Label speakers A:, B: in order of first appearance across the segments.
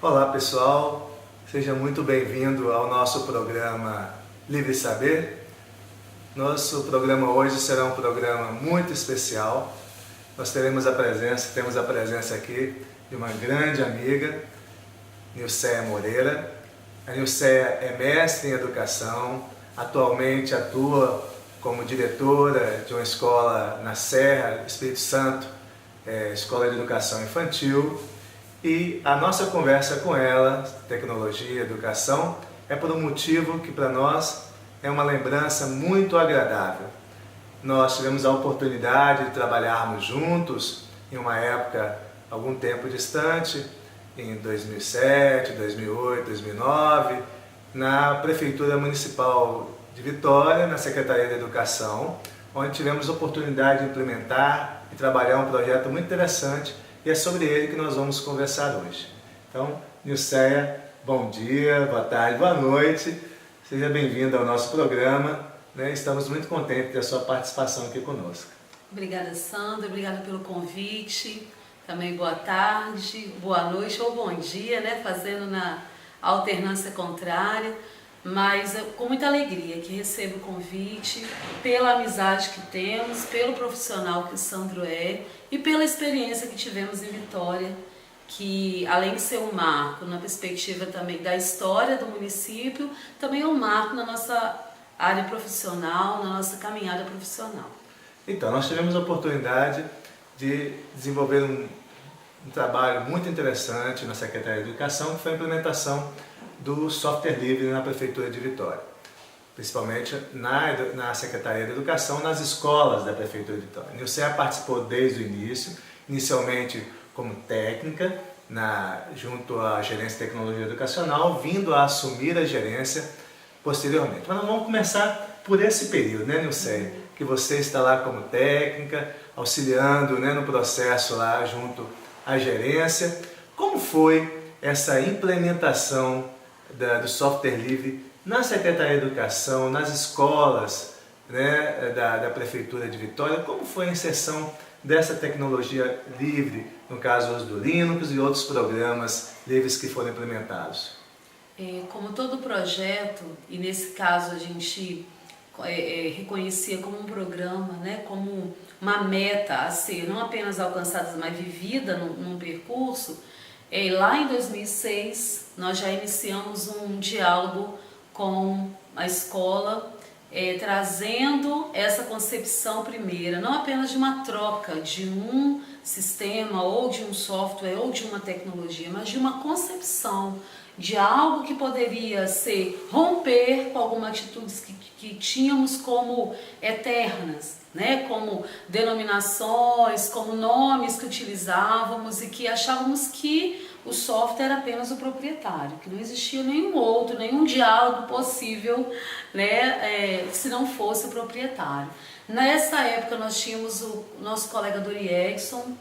A: Olá pessoal, seja muito bem-vindo ao nosso programa Livre Saber. Nosso programa hoje será um programa muito especial. Nós temos a presença aqui de uma grande amiga, Nilceia Moreira. A Nilceia é mestre em educação, atualmente atua como diretora de uma escola na Serra, Espírito Santo, Escola de Educação Infantil. E a nossa conversa com ela, tecnologia, educação, é por um motivo que para nós é uma lembrança muito agradável. Nós tivemos a oportunidade de trabalharmos juntos em uma época, algum tempo distante, em 2007, 2008, 2009, na Prefeitura Municipal de Vitória, na Secretaria de Educação, onde tivemos a oportunidade de implementar e trabalhar um projeto muito interessante. E é sobre ele que nós vamos conversar hoje. Então, Nilceia, bom dia, boa tarde, boa noite. Seja bem-vinda ao nosso programa. Estamos muito contentes da sua participação aqui conosco.
B: Obrigada, Sandra. Obrigada pelo convite. Também boa tarde, boa noite ou bom dia, fazendo na alternância contrária. Mas com muita alegria que recebo o convite, pela amizade que temos, pelo profissional que o Sandro é e pela experiência que tivemos em Vitória, que além de ser um marco na perspectiva também da história do município, também é um marco na nossa área profissional, na nossa caminhada profissional.
A: Então, nós tivemos a oportunidade de desenvolver um trabalho muito interessante na Secretaria de Educação, que foi a implementação do software livre na Prefeitura de Vitória, principalmente na Secretaria de Educação, nas escolas da Prefeitura de Vitória. A Nilceia participou desde o início, inicialmente como técnica, junto à Gerência de Tecnologia Educacional, vindo a assumir a gerência posteriormente. Mas nós vamos começar por esse período, Nilceia? Que você está lá como técnica, auxiliando no processo lá junto à gerência. Como foi essa implementação do software livre na Secretaria de Educação, nas escolas da Prefeitura de Vitória? Como foi a inserção dessa tecnologia livre, no caso os do Linux e outros programas livres que foram implementados?
B: Como todo projeto, e nesse caso a gente reconhecia como um programa, como uma meta a ser não apenas alcançada, mas vivida num percurso. Lá em 2006, nós já iniciamos um diálogo com a escola, trazendo essa concepção primeira, não apenas de uma troca de um sistema ou de um software ou de uma tecnologia, mas de uma concepção de algo que poderia ser romper com algumas atitudes que tínhamos como eternas, como denominações, como nomes que utilizávamos e que achávamos que o software era apenas o proprietário, que não existia nenhum outro, nenhum diálogo possível, se não fosse o proprietário. Nessa época nós tínhamos o nosso colega Dori Erickson,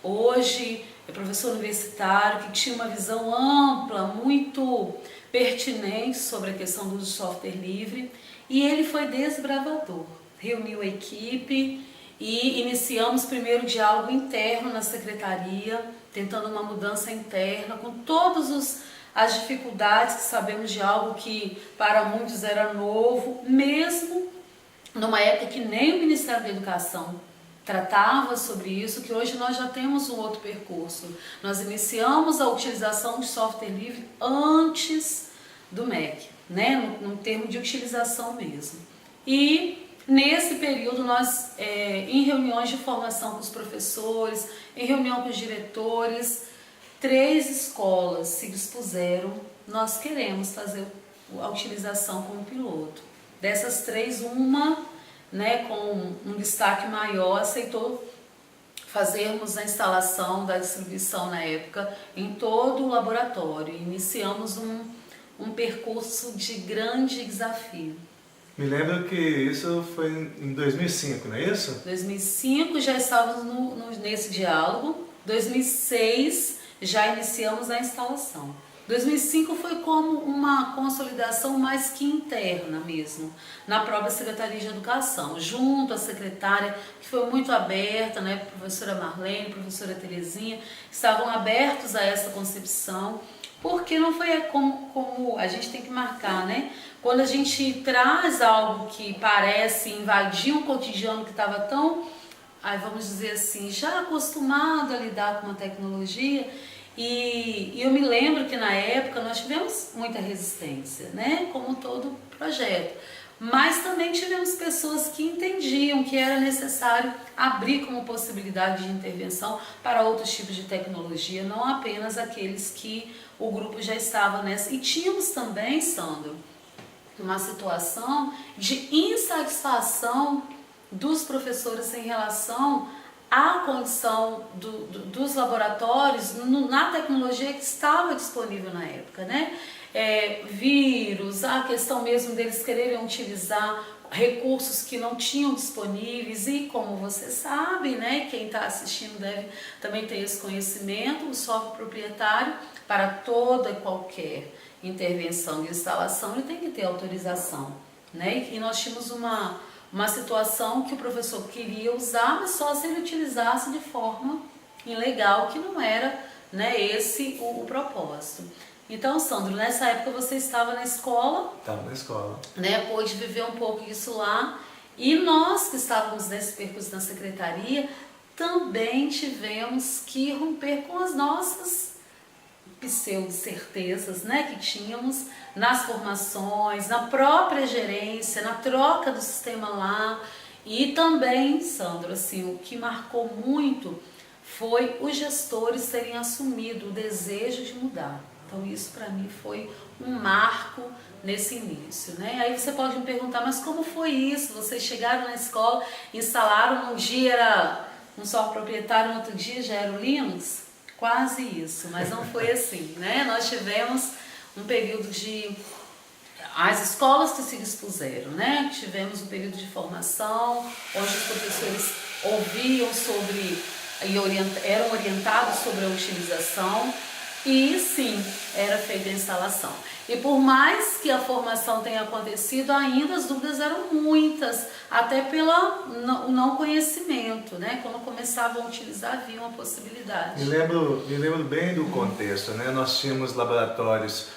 B: hoje é professor universitário, que tinha uma visão ampla, muito pertinente sobre a questão do software livre, e ele foi desbravador. Reuniu a equipe e iniciamos primeiro o diálogo interno na secretaria, tentando uma mudança interna, com todas as dificuldades que sabemos de algo que para muitos era novo, mesmo numa época que nem o Ministério da Educação tratava sobre isso, que hoje nós já temos um outro percurso. Nós iniciamos a utilização de software livre antes do MEC, no termo de utilização mesmo. E nesse período nós, em reuniões de formação com os professores, em reunião com os diretores, 3 escolas se dispuseram, nós queremos fazer a utilização como piloto. Dessas 3, uma com um destaque maior, aceitou fazermos a instalação da distribuição na época em todo o laboratório. Iniciamos um percurso de grande desafio.
A: Me lembro que isso foi em 2005, não é isso?
B: 2005 já estávamos nesse diálogo, 2006 já iniciamos a instalação. 2005 foi como uma consolidação mais que interna mesmo, na própria Secretaria de Educação, junto à secretária, que foi muito aberta, professora Marlene, professora Terezinha, estavam abertos a essa concepção, Porque não foi como a gente tem que marcar, né? Quando a gente traz algo que parece invadir um cotidiano que estava tão, aí vamos dizer assim, já acostumado a lidar com a tecnologia, e eu me lembro que na época nós tivemos muita resistência, né? Como todo projeto. Mas também tivemos pessoas que entendiam que era necessário abrir como possibilidade de intervenção para outros tipos de tecnologia, não apenas aqueles que o grupo já estava nessa. E tínhamos também, Sandro, uma situação de insatisfação dos professores em relação à condição dos laboratórios na tecnologia que estava disponível na época, né? Vírus, a questão mesmo deles quererem utilizar recursos que não tinham disponíveis e, como você sabe, né, quem está assistindo deve também ter esse conhecimento, o software proprietário para toda e qualquer intervenção de instalação ele tem que ter autorização, né? E nós tínhamos uma situação que o professor queria usar, mas só se ele utilizasse de forma ilegal, que não era, né, esse o propósito. Então, Sandro, nessa época você estava na escola.
A: Estava na escola.
B: Né, pôde viver um pouco isso lá. E nós que estávamos nesse percurso na secretaria, também tivemos que romper com as nossas pseudo-certezas, né, que tínhamos nas formações, na própria gerência, na troca do sistema lá. E também, Sandro, assim, o que marcou muito foi os gestores terem assumido o desejo de mudar. Então isso para mim foi um marco nesse início, né? Aí você pode me perguntar, mas como foi isso? Vocês chegaram na escola, instalaram, um dia era um software proprietário, no outro dia já era o Linux? Quase isso, mas não foi assim, né? Nós tivemos um período de... As escolas que se dispuseram, né? Tivemos um período de formação, onde os professores ouviam sobre e eram orientados sobre a utilização. E sim, era feita a instalação. E por mais que a formação tenha acontecido, ainda as dúvidas eram muitas, até pelo não conhecimento, né? Quando começavam a utilizar, havia uma possibilidade.
A: Me lembro bem do contexto, né? Nós tínhamos laboratórios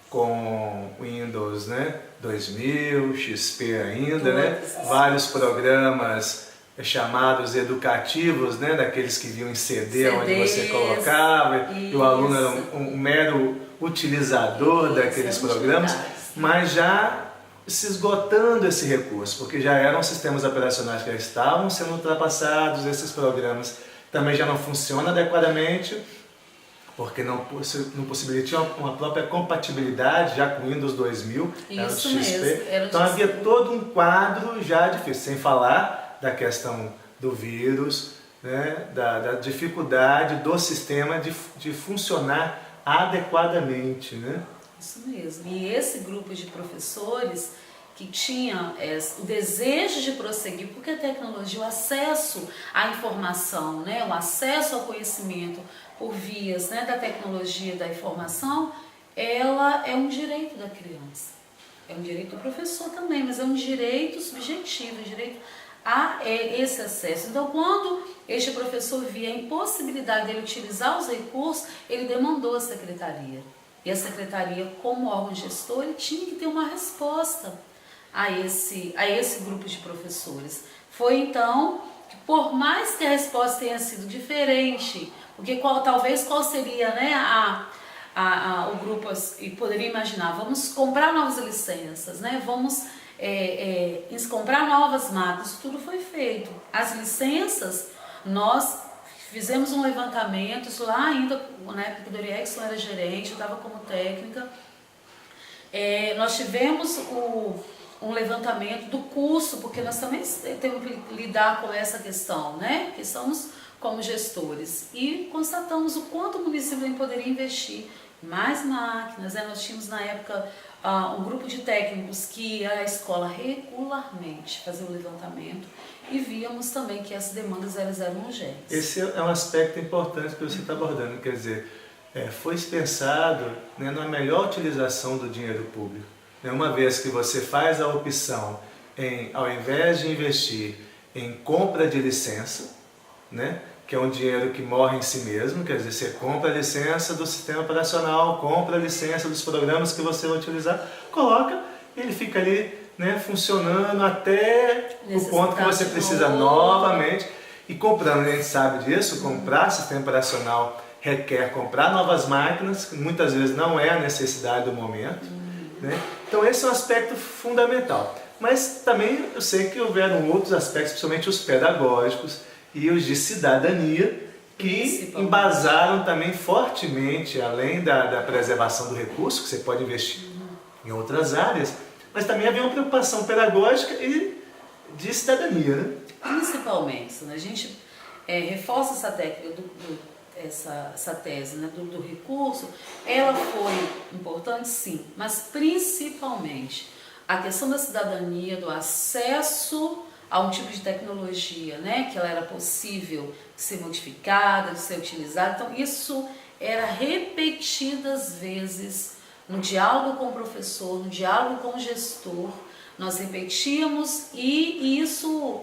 A: com Windows, né? 2000, XP ainda, né? Vários programas chamados educativos, né, daqueles que vinham em CD, onde você colocava, e o aluno era um mero utilizador daqueles programas, mas já se esgotando esse recurso, porque já eram sistemas operacionais que já estavam sendo ultrapassados, esses programas também já não funcionam adequadamente, porque não possibilitam uma própria compatibilidade já com Windows 2000, era o XP. Então havia todo um quadro já difícil, sem falar da questão do vírus, né, da dificuldade do sistema de funcionar adequadamente, né?
B: Isso mesmo. E esse grupo de professores que tinha o desejo de prosseguir, porque a tecnologia, o acesso à informação, né, o acesso ao conhecimento por vias, né, da tecnologia da informação, ela é um direito da criança. É um direito do professor também, mas é um direito subjetivo, um direito a esse acesso. Então, quando este professor via a impossibilidade dele utilizar os recursos, ele demandou a secretaria. E a secretaria, como órgão gestor, ele tinha que ter uma resposta a esse grupo de professores. Foi então que, por mais que a resposta tenha sido diferente, porque talvez qual seria, né, o grupo, e poderia imaginar, vamos comprar novas licenças, né, vamos comprar novas máquinas, isso tudo foi feito. As licenças, nós fizemos um levantamento, isso lá ainda, na época que o Dori Exxon era gerente, eu estava como técnica, nós tivemos um levantamento do custo, porque nós também temos que lidar com essa questão, né? Que somos como gestores, e constatamos o quanto o município poderia investir em mais máquinas, né? Nós tínhamos na época um grupo de técnicos que ia à escola regularmente fazer o levantamento e víamos também que as demandas eram urgentes.
A: Esse é um aspecto importante que você está abordando, quer dizer, foi pensado, né, na melhor utilização do dinheiro público. Uma vez que você faz a opção, ao invés de investir em compra de licença, né, que é um dinheiro que morre em si mesmo, quer dizer, você compra a licença do sistema operacional, compra a licença dos programas que você vai utilizar, coloca e ele fica ali, né, funcionando até o ponto que você precisa novamente. E comprando, a gente sabe disso, comprar sistema operacional requer comprar novas máquinas, que muitas vezes não é a necessidade do momento. Né? Então esse é um aspecto fundamental. Mas também eu sei que houveram outros aspectos, principalmente os pedagógicos e os de cidadania, que embasaram também fortemente, além da preservação do recurso, que você pode investir em outras áreas, mas também havia uma preocupação pedagógica e de cidadania. Né?
B: Principalmente, né? A gente reforça essa técnica essa tese, né, do recurso. Ela foi importante, sim, mas principalmente a questão da cidadania, do acesso a um tipo de tecnologia, né, que ela era possível de ser modificada, de ser utilizada. Então isso era repetidas vezes no diálogo com o professor, no diálogo com o gestor. Nós repetíamos e isso,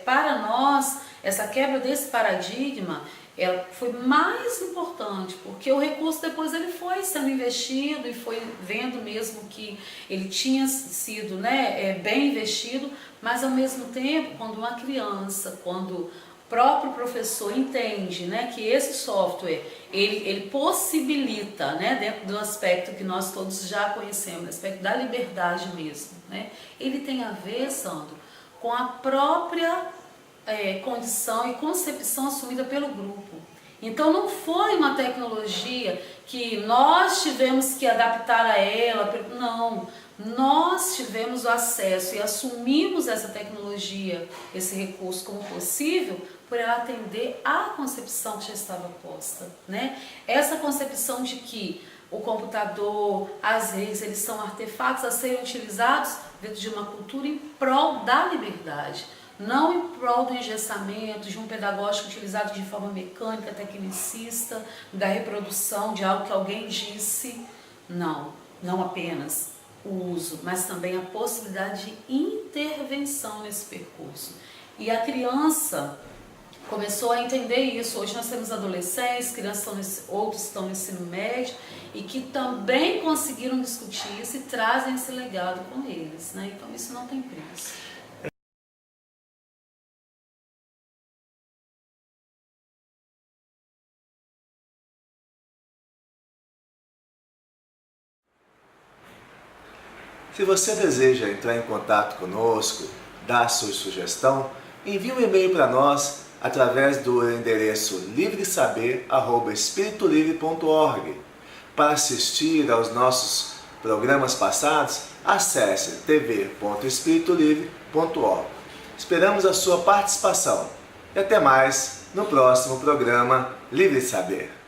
B: para nós, essa quebra desse paradigma, ela foi mais importante, porque o recurso depois ele foi sendo investido e foi vendo mesmo que ele tinha sido, né, bem investido, mas ao mesmo tempo, quando uma criança, quando o próprio professor entende, né, que esse software ele possibilita, né, dentro do aspecto que nós todos já conhecemos, o aspecto da liberdade mesmo, né, ele tem a ver, Sandro, com a própria condição e concepção assumida pelo grupo. Então não foi uma tecnologia que nós tivemos que adaptar a ela, não, nós tivemos o acesso e assumimos essa tecnologia, esse recurso como possível, por ela atender à concepção que já estava posta, né? Essa concepção de que o computador, as redes, eles são artefatos a serem utilizados dentro de uma cultura em prol da liberdade, não em prol do engessamento, de um pedagógico utilizado de forma mecânica, tecnicista, da reprodução de algo que alguém disse. Não, não apenas o uso, mas também a possibilidade de intervenção nesse percurso. E a criança começou a entender isso. Hoje nós temos adolescentes, crianças, outros estão no ensino médio e que também conseguiram discutir isso e trazem esse legado com eles, né? Então isso não tem preço.
A: Se você deseja entrar em contato conosco, dar sua sugestão, envie um e-mail para nós através do endereço livresaber@espiritolivre.org. Para assistir aos nossos programas passados, acesse tv.espiritolivre.org. Esperamos a sua participação e até mais no próximo programa Livre Saber.